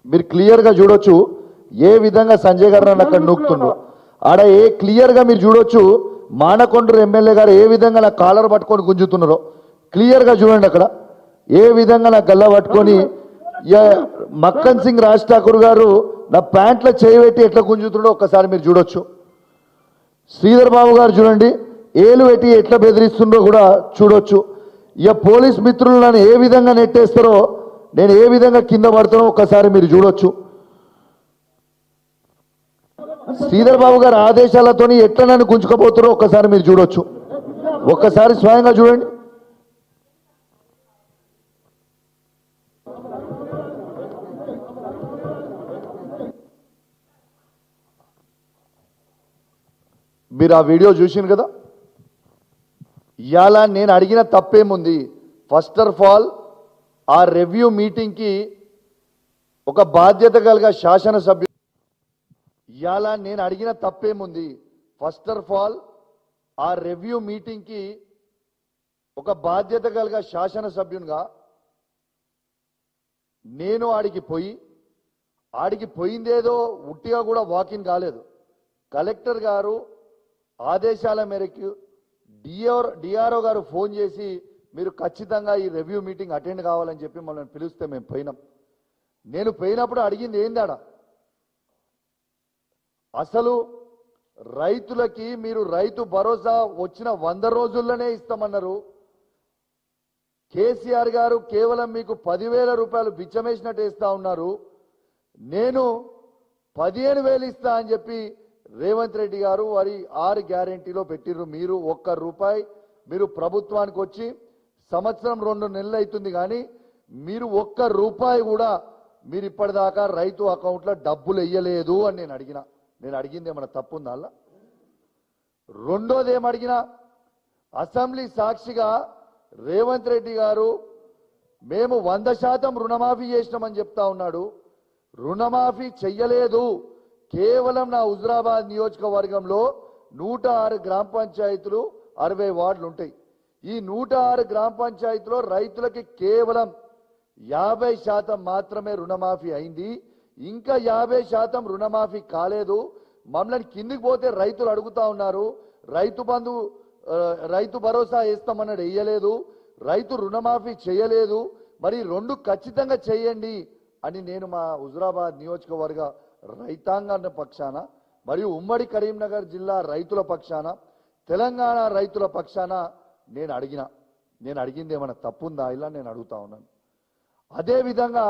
మీరు క్లియర్ గా చూడొచ్చు ఏ విధంగా సంజయ్ గారు నన్ను అక్కడ నూకుతుండ్రో. ఆడ ఏ క్లియర్ గా మీరు చూడొచ్చు మానకొండూరు ఎమ్మెల్యే గారు ఏ విధంగా నా కాలర్ పట్టుకొని గుంజుతున్నారో క్లియర్ గా చూడండి. అక్కడ ఏ విధంగా నా గల్ల పట్టుకొని మక్కన్ సింగ్ రాజ్ ఠాకూర్ గారు నా ప్యాంట్లో చేయబెట్టి ఎట్లా గుంజుతున్నాడో ఒక్కసారి మీరు చూడొచ్చు. శ్రీధర్ బాబు గారు చూడండి ఏలు పెట్టి ఎట్లా బెదిరిస్తుండో కూడా చూడొచ్చు. ఇక పోలీస్ మిత్రులు నన్ను ఏ విధంగా నెట్టేస్తారో నేను ఏ విధంగా కింద పడుతానో ఒక్కసారి మీరు చూడొచ్చు. శ్రీధర్ బాబు గారి ఆదేశాలతో ఎట్లా నన్ను గుంజుకపోతారో ఒక్కసారి మీరు చూడొచ్చు. ఒక్కసారి స్వయంగా చూడండి. మీరు ఆ వీడియో చూసింది కదా. ఇవాళ నేను అడిగిన తప్పేముంది? ఫస్ట్ ఆఫ్ ఆల్ ఆ రివ్యూ మీటింగ్కి ఒక బాధ్యత కలిగిన శాసనసభ్యుడు ఇవాళ నేను అడిగిన తప్పేముంది? ఫస్ట్ ఆఫ్ ఆల్ ఆ రివ్యూ మీటింగ్కి ఒక బాధ్యత కలిగిన శాసనసభ్యునిగా నేను ఆడికి పోయిందేదో ఉట్టిగా కూడా వాకిన్ కాలేదు. కలెక్టర్ గారు ఆదేశాల మేరకు డిఆర్ఓ గారు ఫోన్ చేసి మీరు ఖచ్చితంగా ఈ రివ్యూ మీటింగ్ అటెండ్ కావాలని చెప్పి మనల్ని పిలిస్తే మేము పోయినాం. నేను పోయినప్పుడు అడిగింది ఏందాడ, అసలు రైతులకి మీరు రైతు భరోసా వచ్చిన 100 రోజుల్లోనే ఇస్తామన్నారు. కేసీఆర్ గారు కేవలం మీకు 10,000 రూపాయలు బిచ్చమేసినట్టు ఇస్తా ఉన్నారు. నేను 15,000 ఇస్తా అని చెప్పి రేవంత్ రెడ్డి గారు వారి 6 గ్యారెంటీలో పెట్టిర్రు. మీరు 1 రూపాయి మీరు ప్రభుత్వానికి వచ్చి సంవత్సరం 2 నెలలు అవుతుంది, కానీ మీరు 1 రూపాయి కూడా మీరు ఇప్పటిదాకా రైతు అకౌంట్లో డబ్బులు వేయలేదు అని నేను అడిగింది ఏమన్నా తప్పుందా? అలా రెండోది ఏమడిగినా, అసెంబ్లీ సాక్షిగా రేవంత్ రెడ్డి గారు మేము 100% రుణమాఫీ చేసినామని చెప్తా ఉన్నాడు. రుణమాఫీ చెయ్యలేదు. కేవలం నా హుజురాబాద్ నియోజకవర్గంలో 106 గ్రామ పంచాయతీలు 60 వార్డులు ఉంటాయి. ఈ 106 గ్రామ పంచాయతీలో రైతులకి కేవలం 50% మాత్రమే రుణమాఫీ అయింది. ఇంకా 50% రుణమాఫీ కాలేదు. మమ్మల్ని కిందికి పోతే రైతులు అడుగుతా ఉన్నారు, రైతు బంధు రైతు భరోసా వేస్తామన్నాడు, వేయలేదు. రైతు రుణమాఫీ చేయలేదు. మరి 2 ఖచ్చితంగా చేయండి అని నేను మా హుజురాబాద్ నియోజకవర్గ రైతాంగ పక్షాన మరియు ఉమ్మడి కరీంనగర్ జిల్లా రైతుల పక్షాన తెలంగాణ రైతుల పక్షాన నేను అడిగింది ఏమైనా తప్పుందా ఇలా నేను అడుగుతా ఉన్నాను. అదేవిధంగా